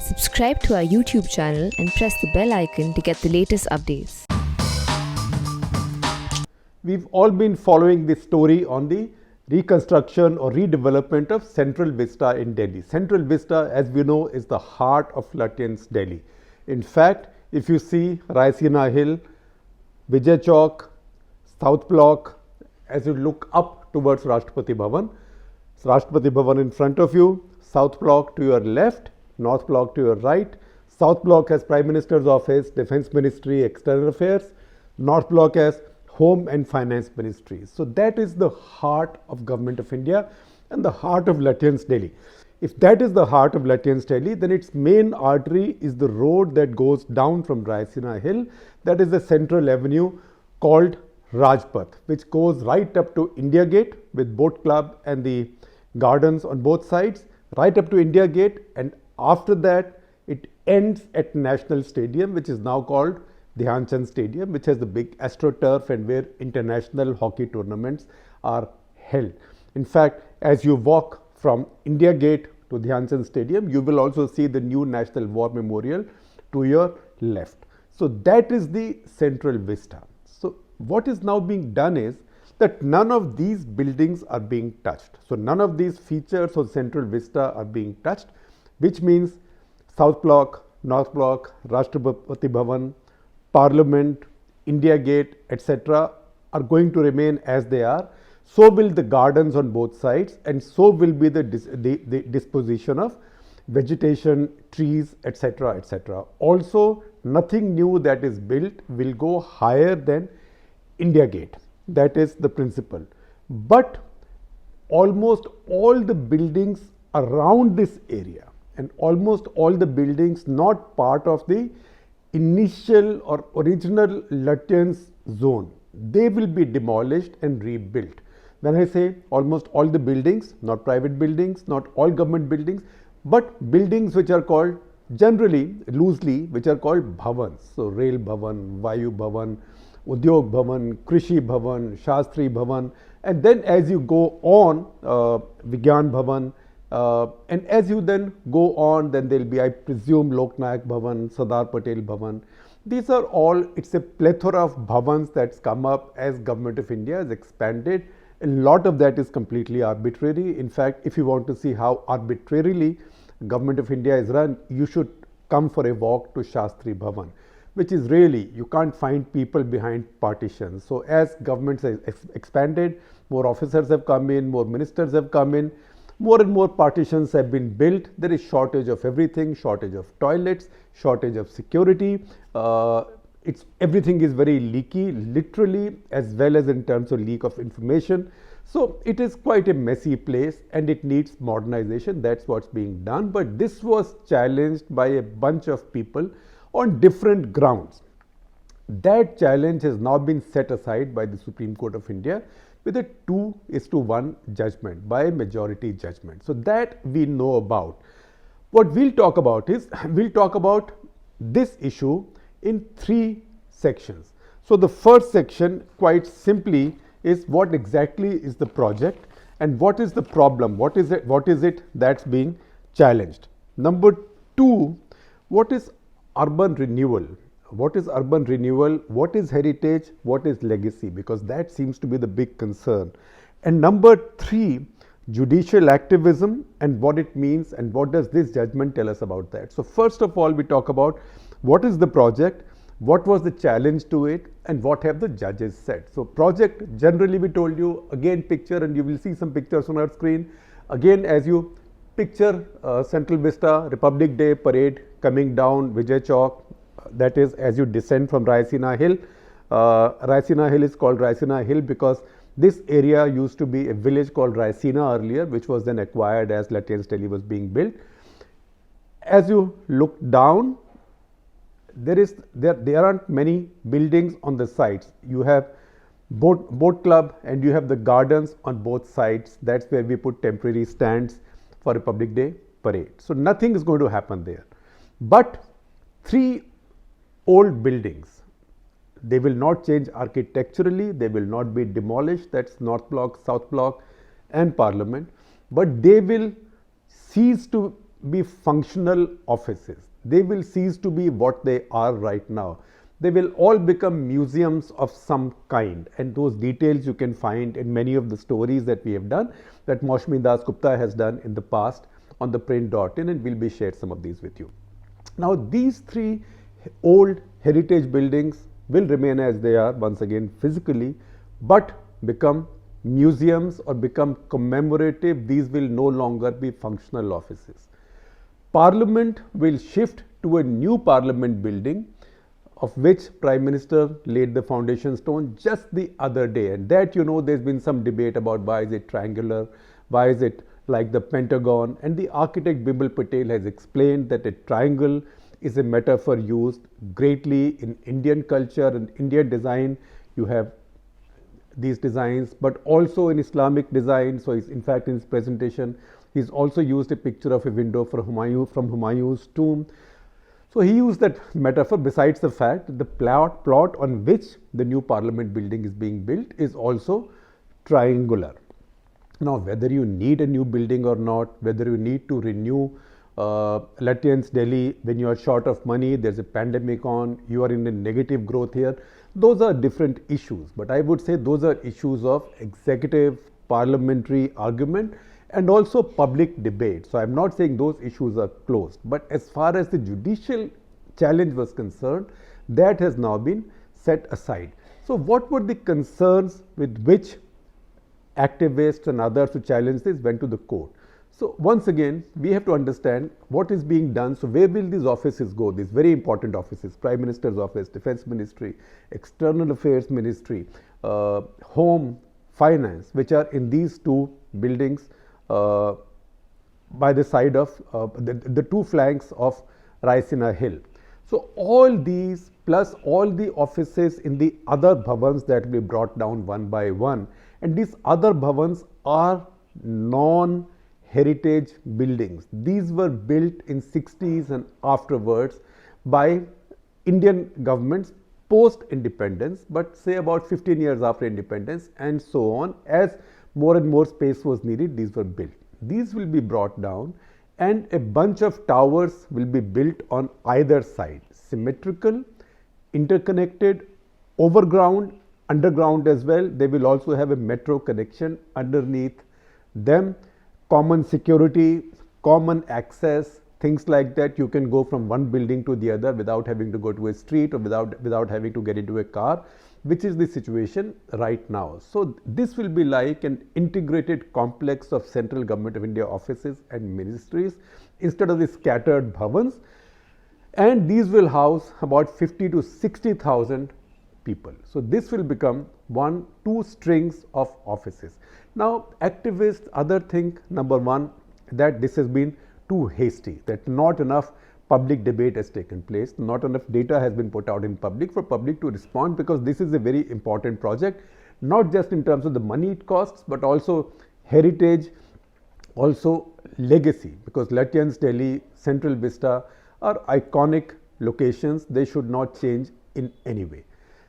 Subscribe to our YouTube channel and press the bell icon to get the latest updates. We've all been following this story on the reconstruction or redevelopment of Central Vista in Delhi. Central Vista, as we know, is the heart of Lutyens' Delhi. In fact, if you see Raisina Hill, Vijay Chowk, South Block, as you look up towards Rashtrapati Bhavan in front of you, South Block to your left, North Block to your right. South Block has Prime Minister's Office, Defence Ministry, External Affairs. North Block has Home and Finance Ministries. So that is the heart of Government of India and the heart of Lutyens' Delhi. If that is the heart of Lutyens' Delhi, then its main artery is the road that goes down from Raisina Hill. That is the central avenue called Rajpath, which goes right up to India Gate with Boat Club and the gardens on both sides, right up to India Gate, and after that it ends at National Stadium, which is now called Dhyan Chand Stadium, which has the big AstroTurf and where international hockey tournaments are held. In fact, as you walk from India Gate to Dhyan Chand Stadium, you will also see the new National War Memorial to your left. So that is the Central Vista. So what is now being done is that none of these buildings are being touched. So none of these features of Central Vista are being touched, which means South Block, North Block, Rashtrapati Bhavan, Parliament, India Gate, etc. are going to remain as they are. So will the gardens on both sides, and so will be the disposition of vegetation, trees, etc. etc. Also, nothing new that is built will go higher than India Gate. That is the principle. But almost all the buildings around this area and almost all the buildings not part of the initial or original Lutyens zone, they will be demolished and rebuilt. When I say almost all the buildings, not private buildings, not all government buildings, but buildings which are called generally, loosely, which are called bhavans. So Rail Bhavan, Vayu Bhavan, Udyog Bhavan, Krishi Bhavan, Shastri Bhavan, and then as you go on, Vigyan Bhavan, and as you then go on, then there will be, I presume, Loknayak Bhavan, Sardar Patel Bhavan. These are all, it's a plethora of bhavans that's come up as Government of India has expanded. A lot of that is completely arbitrary. In fact, if you want to see how arbitrarily Government of India is run, you should come for a walk to Shastri Bhavan, which is really, you can't find people behind partitions. So as governments have expanded, more officers have come in, more ministers have come in, more and more partitions have been built. There is shortage of everything, shortage of toilets, shortage of security. Everything is very leaky, literally, as well as in terms of leak of information. So it is quite a messy place and it needs modernization. That's what's being done. But this was challenged by a bunch of people on different grounds. That challenge has now been set aside by the Supreme Court of India with a 2:1 judgment, by a majority judgment. So that we know about. What we'll talk about is, we'll talk about this issue in 3 sections. So the first section, quite simply, is what exactly is the project and what is the problem, what is it that's being challenged. Number 2, what is urban renewal? What is urban renewal? What is heritage? What is legacy? Because that seems to be the big concern. And number 3, judicial activism and what it means and what does this judgment tell us about that. So first of all, we talk about what is the project, what was the challenge to it, and what have the judges said. So project, generally we told you, again picture, and you will see some pictures on our screen. Again, as you picture Central Vista, Republic Day parade coming down Vijay Chowk, that is as you descend from Raisina Hill. Raisina Hill is called Raisina Hill because this area used to be a village called Raisina earlier, which was then acquired as Lutyens' Delhi was being built. As you look down, there aren't many buildings on the sides. You have boat club and you have the gardens on both sides. That's where we put temporary stands for Republic Day parade. So nothing is going to happen there. But 3 old buildings, they will not change architecturally, they will not be demolished. That's North Block, South Block and Parliament, but they will cease to be functional offices. They will cease to be what they are right now. They will all become museums of some kind, and those details you can find in many of the stories that we have done, that Maushmi Das Gupta has done in the past on the print.in, and we'll be shared some of these with you. Now these three old heritage buildings will remain as they are once again physically, but become museums or become commemorative. These will no longer be functional offices. Parliament will shift to a new Parliament building, of which Prime Minister laid the foundation stone just the other day. And that, there's been some debate about why is it triangular, why is it like the Pentagon, and the architect Bimal Patel has explained that a triangle is a metaphor used greatly in Indian culture and Indian design. You have these designs, but also in Islamic design. So in fact, in his presentation, he's also used a picture of a window from Humayun's tomb. So he used that metaphor, besides the fact that the plot on which the new Parliament building is being built is also triangular. Now, whether you need a new building or not, whether you need to renew Lutyens Delhi when you are short of money, there's a pandemic on, you are in a negative growth here, those are different issues. But I would say those are issues of executive, parliamentary argument and also public debate. So I'm not saying those issues are closed. But as far as the judicial challenge was concerned, that has now been set aside. So what were the concerns with which activists and others who challenged this went to the court? So once again, we have to understand what is being done. So where will these offices go? These very important offices: Prime Minister's office, Defense Ministry, External Affairs Ministry, Home, Finance, which are in these two buildings by the side of the two flanks of Raisina Hill. So all these plus all the offices in the other bhavans that will be brought down one by one, and these other bhavans are non-heritage buildings. These were built in 60s and afterwards by Indian governments post independence, but say about 15 years after independence and so on. As more and more space was needed, these were built. These will be brought down and a bunch of towers will be built on either side, symmetrical, interconnected, overground, underground as well. They will also have a metro connection underneath them, common security, common access, things like that. You can go from one building to the other without having to go to a street or without having to get into a car, which is the situation right now. So this will be like an integrated complex of Central Government of India offices and ministries instead of the scattered bhavans, and these will house about 50 to 60,000 people. So this will become two strings of offices. Now activists other think, number one, that this has been too hasty, that not enough public debate has taken place, not enough data has been put out in public for public to respond, because this is a very important project, not just in terms of the money it costs, but also heritage, also legacy, because Lutyens Delhi, Central Vista are iconic locations. They should not change in any way.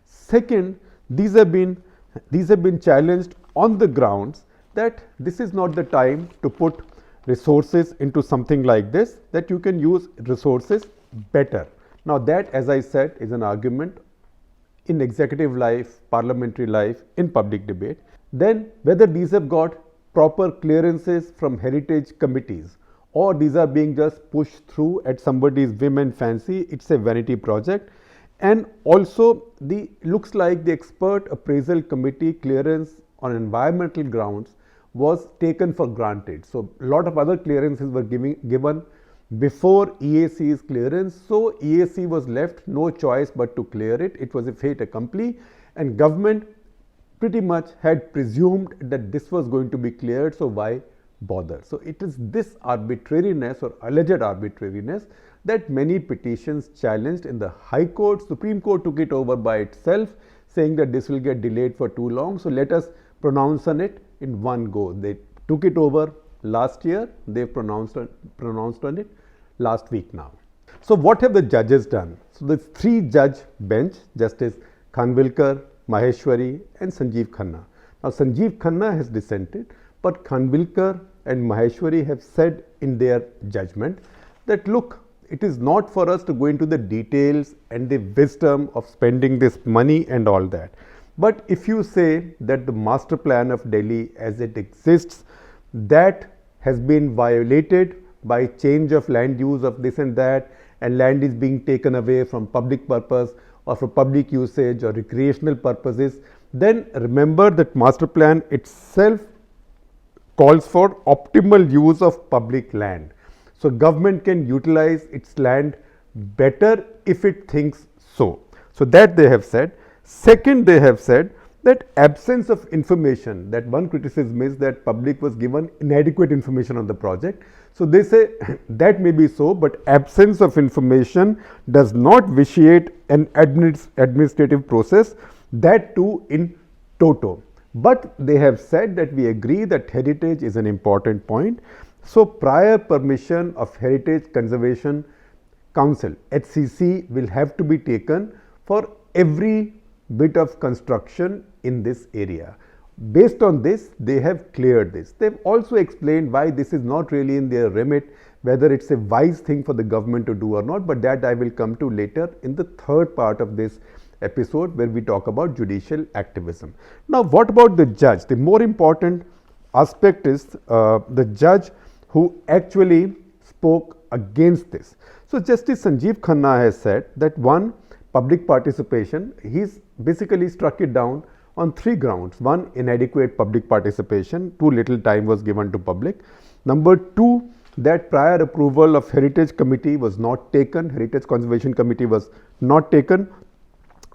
Second, these have been challenged on the grounds that this is not the time to put resources into something like this, that you can use resources better. Now that, as I said, is an argument in executive life, parliamentary life, in public debate. Then whether these have got proper clearances from heritage committees or these are being just pushed through at somebody's whim and fancy, it's a vanity project. And also looks like the expert appraisal committee clearance on environmental grounds was taken for granted. So a lot of other clearances were given before EAC's clearance. So EAC was left no choice but to clear it. It was a fait accompli, and government pretty much had presumed that this was going to be cleared, so why bother? So it is this arbitrariness or alleged arbitrariness that many petitions challenged in the High Court. Supreme Court took it over by itself, saying that this will get delayed for too long, so let us pronounce on it in one go. They took it over last year, they've pronounced on it last week now. So what have the judges done? So the 3-judge bench, Justice Khanvilkar, Maheshwari and Sanjeev Khanna. Now Sanjeev Khanna has dissented, but Khanvilkar and Maheshwari have said in their judgment that look, it is not for us to go into the details and the wisdom of spending this money and all that. But if you say that the master plan of Delhi as it exists, that has been violated by change of land use of this and that, and land is being taken away from public purpose or for public usage or recreational purposes, then remember that master plan itself calls for optimal use of public land. So government can utilize its land better if it thinks so. So that they have said. Second, they have said that absence of information, that one criticism is that public was given inadequate information on the project. So they say that may be so, but absence of information does not vitiate an administrative process, that too in toto. But they have said that we agree that heritage is an important point. So prior permission of Heritage Conservation Council, HCC, will have to be taken for every bit of construction in this area. Based on this, they have cleared this. They've also explained why this is not really in their remit, whether it's a wise thing for the government to do or not, but that I will come to later in the third part of this episode where we talk about judicial activism. Now, what about the judge? The more important aspect is the judge who actually spoke against this. So, Justice Sanjeev Khanna has said that one, public participation, he's basically struck it down on three grounds. One, inadequate public participation, too little time was given to public. Number two, that prior approval of Heritage Committee was not taken, Heritage Conservation Committee was not taken.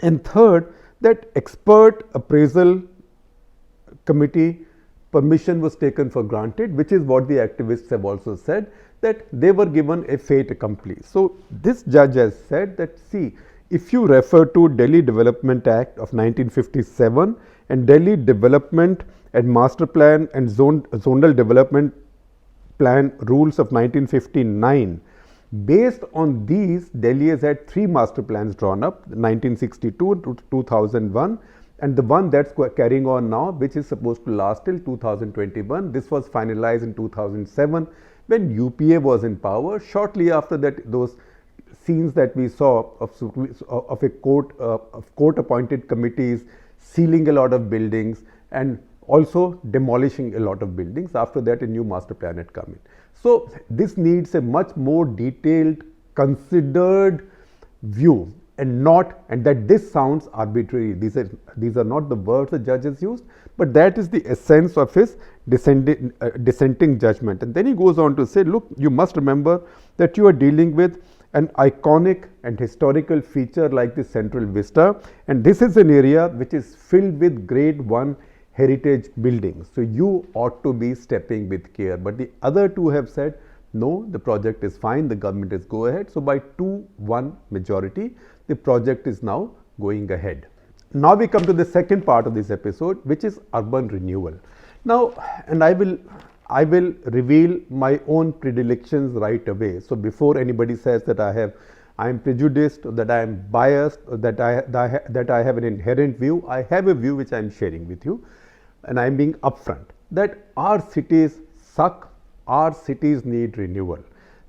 And third, that expert appraisal committee permission was taken for granted, which is what the activists have also said, that they were given a fait accompli. So this judge has said that, see, if you refer to Delhi Development Act of 1957 and Delhi Development and Master Plan and Zonal Development Plan rules of 1959, based on these, Delhi has had three master plans drawn up, 1962 to 2001, and the one that's carrying on now, which is supposed to last till 2021. This was finalized in 2007 when UPA was in power. Shortly after that, those scenes that we saw of a court appointed committees sealing a lot of buildings and also demolishing a lot of buildings. After that, a new master plan had come in. So this needs a much more detailed, considered view, and that this sounds arbitrary. These are not the words the judge has used, but that is the essence of his dissenting judgment. And then he goes on to say, look, you must remember that you are dealing with an iconic and historical feature like the Central Vista, and this is an area which is filled with Grade 1 heritage buildings. So you ought to be stepping with care. But the other two have said, no, the project is fine, the government is go ahead. So by 2-1 majority, the project is now going ahead. Now we come to the second part of this episode, which is urban renewal. Now, and I will reveal my own predilections right away. So before anybody says that I am prejudiced, or that I am biased, or that I have an inherent view, I have a view which I am sharing with you, and I am being upfront that our cities suck, our cities need renewal.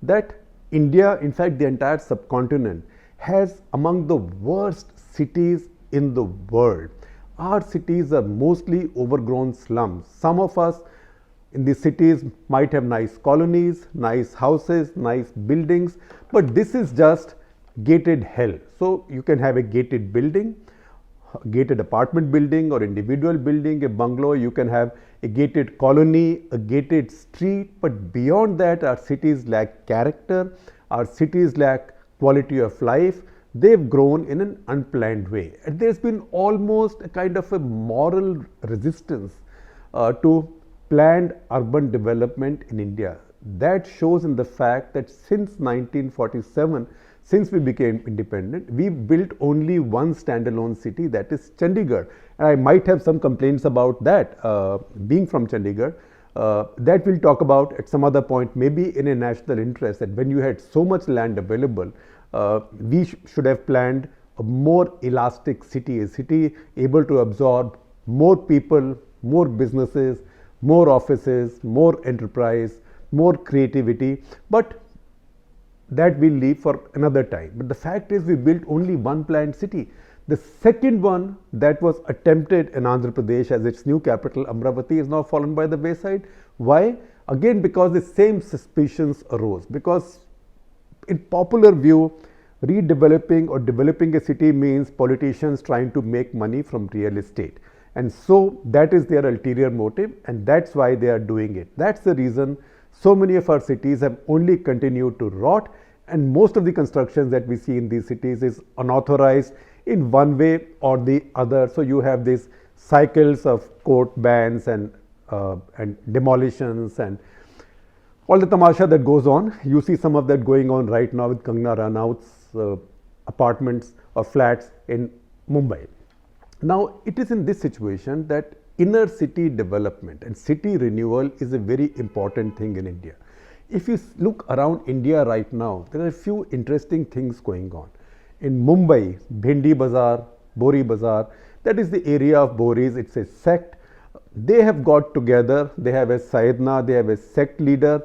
That India, in fact the entire subcontinent, has among the worst cities in the world. Our cities are mostly overgrown slums. Some of us in the cities might have nice colonies, nice houses, nice buildings, but this is just gated hell. So you can have a gated building, gated apartment building or individual building, a bungalow, you can have a gated colony, a gated street, but beyond that our cities lack character, our cities lack quality of life. They've grown in an unplanned way. And there's been almost a kind of a moral resistance to planned urban development in India. That shows in the fact that since 1947, since we became independent, we built only one standalone city, that is Chandigarh. And I might have some complaints about that, being from Chandigarh. That we'll talk about at some other point, maybe in a national interest, that when you had so much land available, we should have planned a more elastic city, a city able to absorb more people, more businesses, more offices, more enterprise, more creativity, but that we'll leave for another time. But the fact is, we built only one planned city. The second one that was attempted in Andhra Pradesh as its new capital, Amravati, is now fallen by the wayside. Why? Again, because the same suspicions arose. Because in popular view, redeveloping or developing a city means politicians trying to make money from real estate. And so that is their ulterior motive, and that's why they are doing it. That's the reason so many of our cities have only continued to rot, and most of the constructions that we see in these cities is unauthorized in one way or the other. So you have these cycles of court bans and demolitions and all the tamasha that goes on. You see some of that going on right now with Kangana Ranaut's apartments or flats in Mumbai. Now, it is in this situation that inner city development and city renewal is a very important thing in India. If you look around India right now, there are a few interesting things going on. In Mumbai, Bhindi Bazaar, Bori Bazaar, that is the area of Boris, it's a sect. They have got together, they have a Sayyidna, they have a sect leader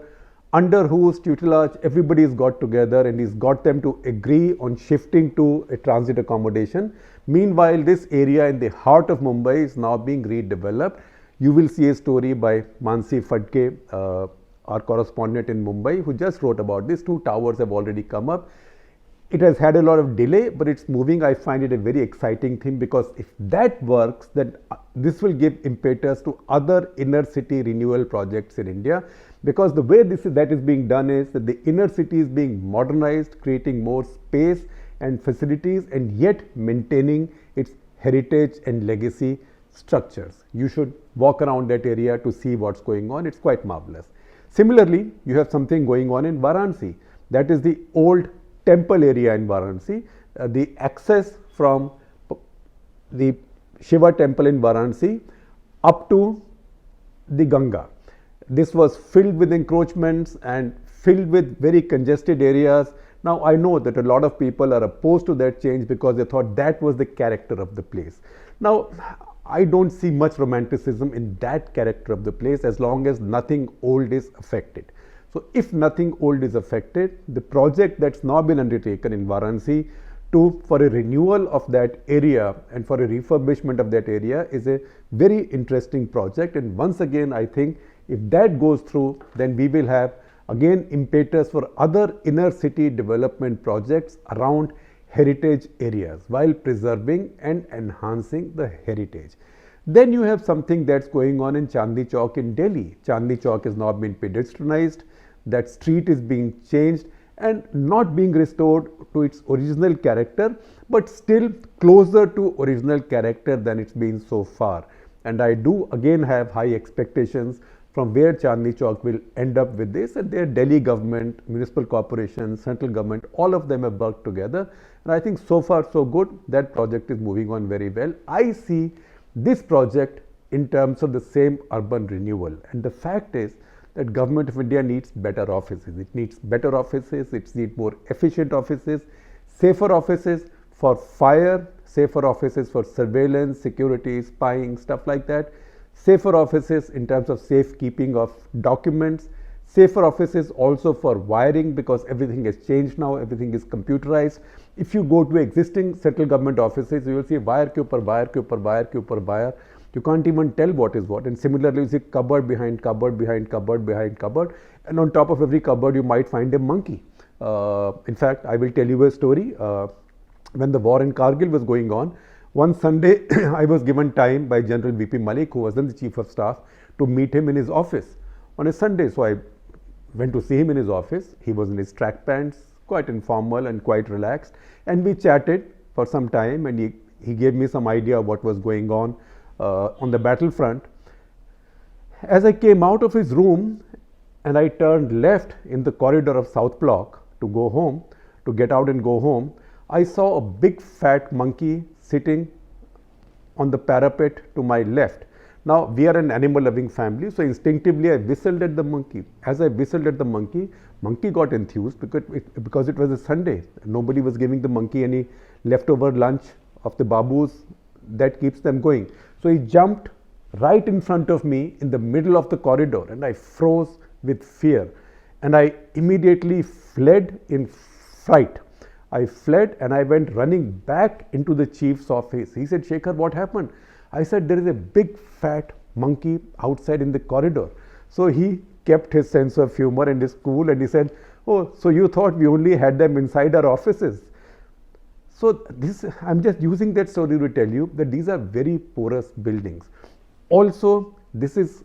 under whose tutelage everybody has got together, and he's got them to agree on shifting to a transit accommodation. Meanwhile, this area in the heart of Mumbai is now being redeveloped. You will see a story by Mansi Phadke, our correspondent in Mumbai, who just wrote about this. 2 towers have already come up. It has had a lot of delay, but it's moving. I find it a very exciting thing, because if that works, then this will give impetus to other inner city renewal projects in India. Because the way that is being done is that the inner city is being modernized, creating more space and facilities, and yet maintaining its heritage and legacy structures. You should walk around that area to see what's going on. It's quite marvelous. Similarly, you have something going on in Varanasi. That is the old temple area in Varanasi. The access from the Shiva temple in Varanasi up to the Ganga. This was filled with encroachments and filled with very congested areas. Now, I know that a lot of people are opposed to that change because they thought that was the character of the place. Now, I don't see much romanticism in that character of the place as long as nothing old is affected. So, if nothing old is affected, the project that's now been undertaken in Varanasi for a renewal of that area and for a refurbishment of that area is a very interesting project. And once again, I think if that goes through, then we will have again impetus for other inner city development projects around heritage areas while preserving and enhancing the heritage. Then you have something that's going on in Chandni Chowk in Delhi. Chandni Chowk has now been pedestrianized. That street is being changed and not being restored to its original character, but still closer to original character than it's been so far. And I do again have high expectations from where Chandni Chowk will end up with this, and their Delhi government, municipal corporation, central government, all of them have worked together. And I think so far so good. That project is moving on very well. I see this project in terms of the same urban renewal. And the fact is that Government of India needs better offices. It needs better offices, it needs more efficient offices, safer offices for fire, safer offices for surveillance, security, spying, stuff like that. Safer offices in terms of safekeeping of documents, safer offices also for wiring, because everything has changed now, everything is computerized. If you go to existing central government offices, you will see wire ke upar wire ke upar wire ke upar wire. You can't even tell what is what. And similarly, you see cupboard behind cupboard behind cupboard behind cupboard, and on top of every cupboard you might find a monkey. In fact, I will tell you a story. When the war in Kargil was going on, one Sunday I was given time by General VP Malik, who was then the Chief of Staff, to meet him in his office on a Sunday. So I went to see him in his office. He was in his track pants, quite informal and quite relaxed, and we chatted for some time, and he gave me some idea of what was going on the battlefront. As I came out of his room and I turned left in the corridor of South Block to go home, to get out and go home, I saw a big fat monkey sitting on the parapet to my left. Now, we are an animal loving family, so instinctively I whistled at the monkey. As I whistled at the monkey got enthused because it was a Sunday. Nobody was giving the monkey any leftover lunch of the babus that keeps them going. So he jumped right in front of me in the middle of the corridor, and I froze with fear and I immediately fled in fright. I fled and I went running back into the chief's office. He said, Shekhar, what happened? I said, there is a big fat monkey outside in the corridor. So he kept his sense of humor and his cool, and he said, oh, so you thought we only had them inside our offices? So this, I'm just using that story to tell you that these are very porous buildings. Also, this is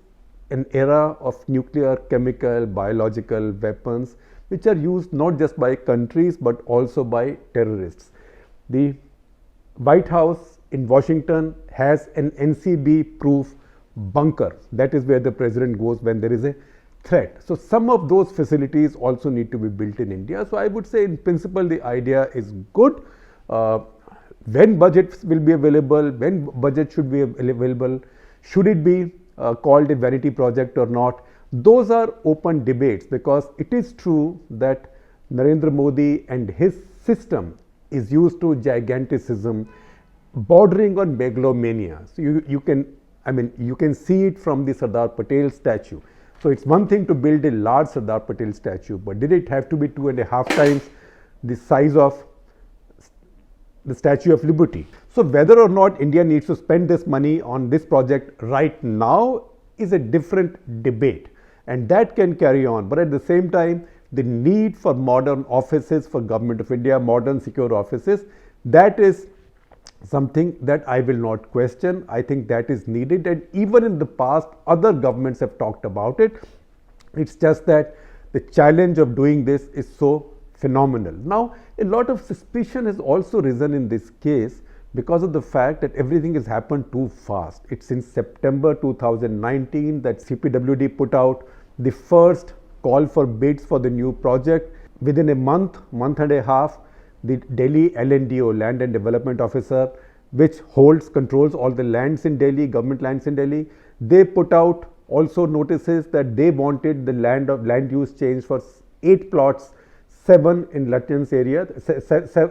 an era of nuclear, chemical, biological weapons which are used not just by countries but also by terrorists. The White House in Washington has an NCB proof bunker. That is where the president goes when there is a threat. So some of those facilities also need to be built in India. So I would say in principle the idea is good. When budgets will be available, when budget should be available, should it be called a vanity project or not? Those are open debates, because it is true that Narendra Modi and his system is used to giganticism bordering on megalomania. So you can see it from the Sardar Patel statue. So it's one thing to build a large Sardar Patel statue, but did it have to be 2.5 times the size of the Statue of Liberty? So whether or not India needs to spend this money on this project right now is a different debate, and that can carry on. But at the same time, the need for modern offices for Government of India, modern secure offices, that is something that I will not question. I think that is needed, and even in the past other governments have talked about it. It's just that the challenge of doing this is so phenomenal. Now, a lot of suspicion has also risen in this case because of the fact that everything has happened too fast. It's in September 2019 that CPWD put out the first call for bids for the new project. Within a month and a half, the Delhi LNDO, Land and Development Officer, which controls all the lands in Delhi, government lands in Delhi, they put out also notices that they wanted the land use change for 8 plots, 7 in Lutyens area,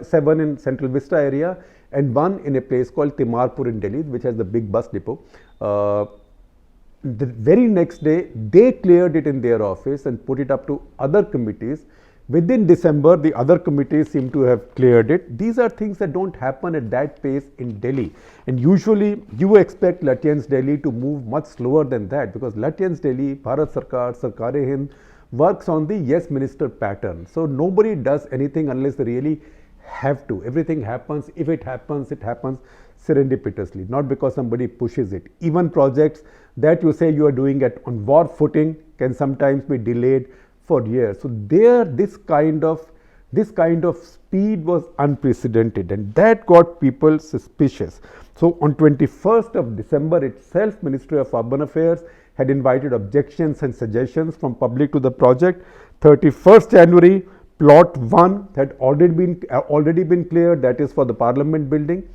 7 in Central Vista area, and 1 in a place called Timarpur in Delhi, which has the big bus depot. The very next day, they cleared it in their office and put it up to other committees. Within December, the other committees seem to have cleared it. These are things that don't happen at that pace in Delhi. And usually, you expect Lutyens Delhi to move much slower than that, because Lutyens Delhi, Bharat Sarkar, Sarkar-e-Hind, works on the yes minister pattern. So nobody does anything unless they really have to. Everything happens. If it happens serendipitously, not because somebody pushes it. Even projects that you say you are doing on war footing can sometimes be delayed for years. So this kind of speed was unprecedented, and that got people suspicious. So on 21st of December itself, Ministry of Urban Affairs had invited objections and suggestions from public to the project. 31st January, plot 1 had already been cleared. That is for the Parliament building,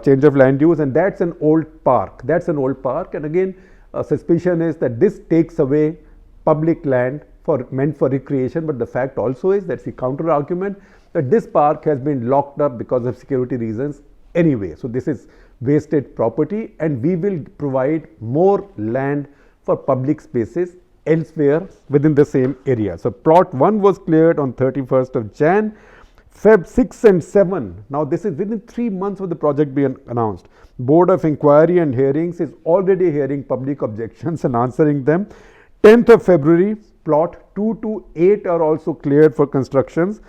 change of land use, and that's an old park. And again, suspicion is that this takes away public land meant for recreation. But the fact also is, that's the counter argument, that this park has been locked up because of security reasons anyway. So this is wasted property, and we will provide more land for public spaces elsewhere within the same area. So plot 1 was cleared on 31st of Jan. Feb 6 and 7, now this is within 3 months of the project being announced. Board of Inquiry and Hearings is already hearing public objections and answering them. 10th of February, plot 2 to 8 are also cleared for constructions.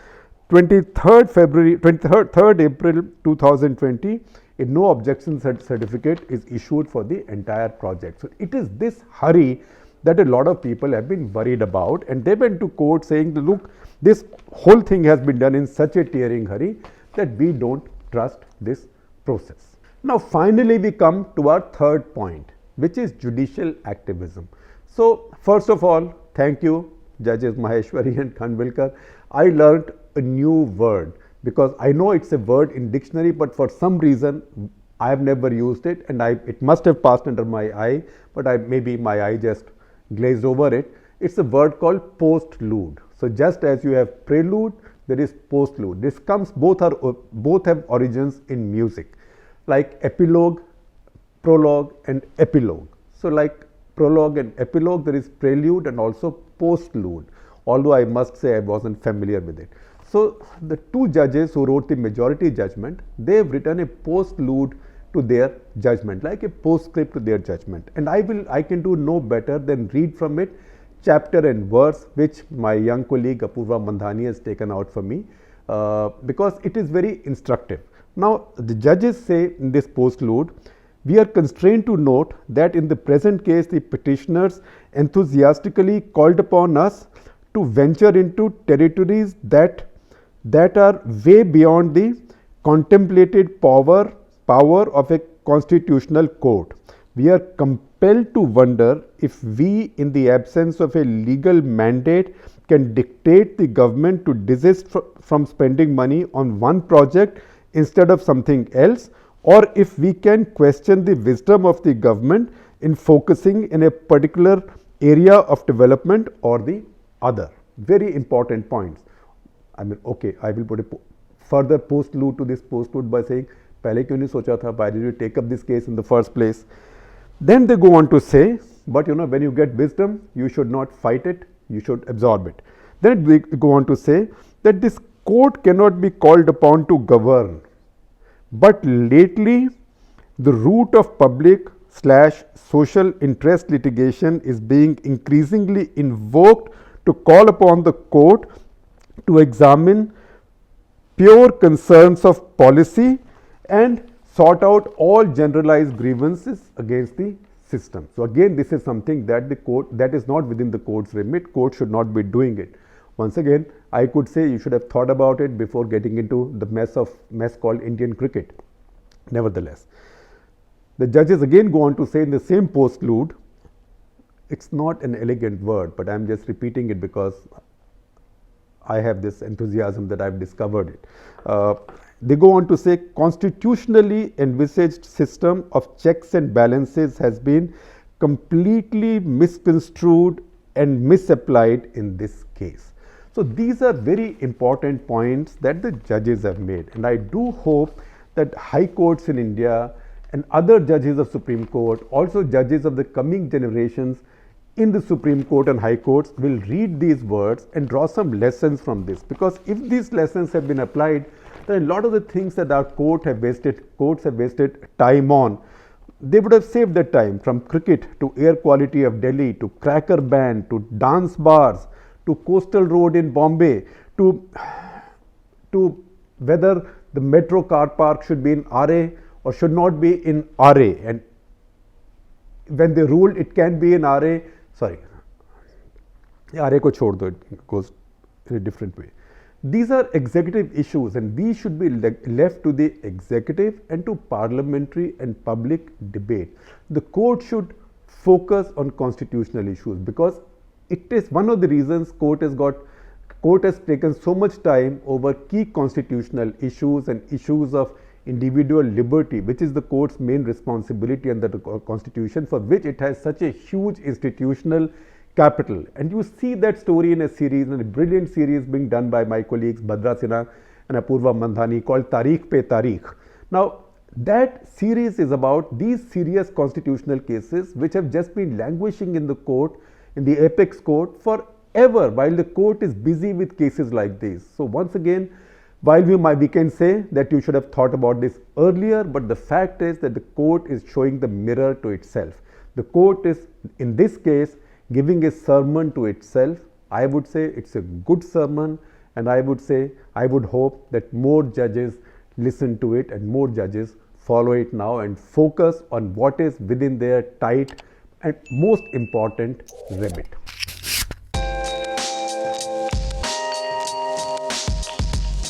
23rd April 2020, a no objection certificate is issued for the entire project. So it is this hurry that a lot of people have been worried about, and they went to court saying, look, this whole thing has been done in such a tearing hurry that we don't trust this process. Now finally we come to our third point, which is judicial activism. So first of all, thank you Judges Maheshwari and Khanvilkar. I learnt a new word, because I know it's a word in dictionary, but for some reason I have never used it, and it must have passed under my eye, but maybe my eye just glazed over it. It's a word called postlude. So just as you have prelude, there is postlude. This comes, both have origins in music, like epilogue, prologue and epilogue. So like prologue and epilogue, there is prelude and also postlude, although I must say I wasn't familiar with it. So the two judges who wrote the majority judgment, they have written a postlude to their judgment, like a postscript to their judgment, and I can do no better than read from it chapter and verse, which my young colleague Apurva Mandhani has taken out for me, because it is very instructive. Now the judges say in this postlude, we are constrained to note that in the present case the petitioners enthusiastically called upon us to venture into territories that are way beyond the contemplated power of a constitutional court. We are compelled to wonder if we, in the absence of a legal mandate, can dictate the government to desist from spending money on one project instead of something else, or if we can question the wisdom of the government in focusing in a particular area of development or the other. Very important points. I mean, okay, I will put a further postlude to this postlude by saying, "Pehle kyun nahi socha tha? Why did you take up this case in the first place?" Then they go on to say, but when you get wisdom, you should not fight it, you should absorb it. Then they go on to say that this court cannot be called upon to govern, but lately the route of public/social interest litigation is being increasingly invoked to call upon the court to examine pure concerns of policy and sort out all generalized grievances against the system. So again, this is something that the court, that is not within the court's remit. Court should not be doing it. Once again, I could say you should have thought about it before getting into the mess called Indian cricket. Nevertheless, the judges again go on to say in the same postlude, it's not an elegant word, but I'm just repeating it because I have this enthusiasm that I've discovered it. They go on to say, constitutionally envisaged system of checks and balances has been completely misconstrued and misapplied in this case. So these are very important points that the judges have made, and I do hope that high courts in India and other judges of Supreme Court, also judges of the coming generations in the Supreme Court and High Courts, will read these words and draw some lessons from this, because if these lessons have been applied, then a lot of the things that our courts have wasted time on, they would have saved that time, from cricket to air quality of Delhi to cracker ban to dance bars to coastal road in Bombay to whether the metro car park should be in RA or should not be in RA, and when they ruled it can be in RA, sorry, RA ko chhod do, it goes in a different way. These are executive issues, and these should be left to the executive and to parliamentary and public debate. The court should focus on constitutional issues, because it is one of the reasons court has taken so much time over key constitutional issues and issues of individual liberty, which is the court's main responsibility under the constitution, for which it has such a huge institutional capital. And you see that story in a series, in a brilliant series being done by my colleagues Bhadra Sinha and Apurva Mandhani, called Tarikh Pe Tarikh. Now that series is about these serious constitutional cases which have just been languishing in the court, in the apex court, forever, while the court is busy with cases like these. So once again, while we can say that you should have thought about this earlier, but the fact is that the court is showing the mirror to itself. The court is, in this case, giving a sermon to itself. I would say it's a good sermon, and I would hope that more judges listen to it and more judges follow it now and focus on what is within their tight and most important remit.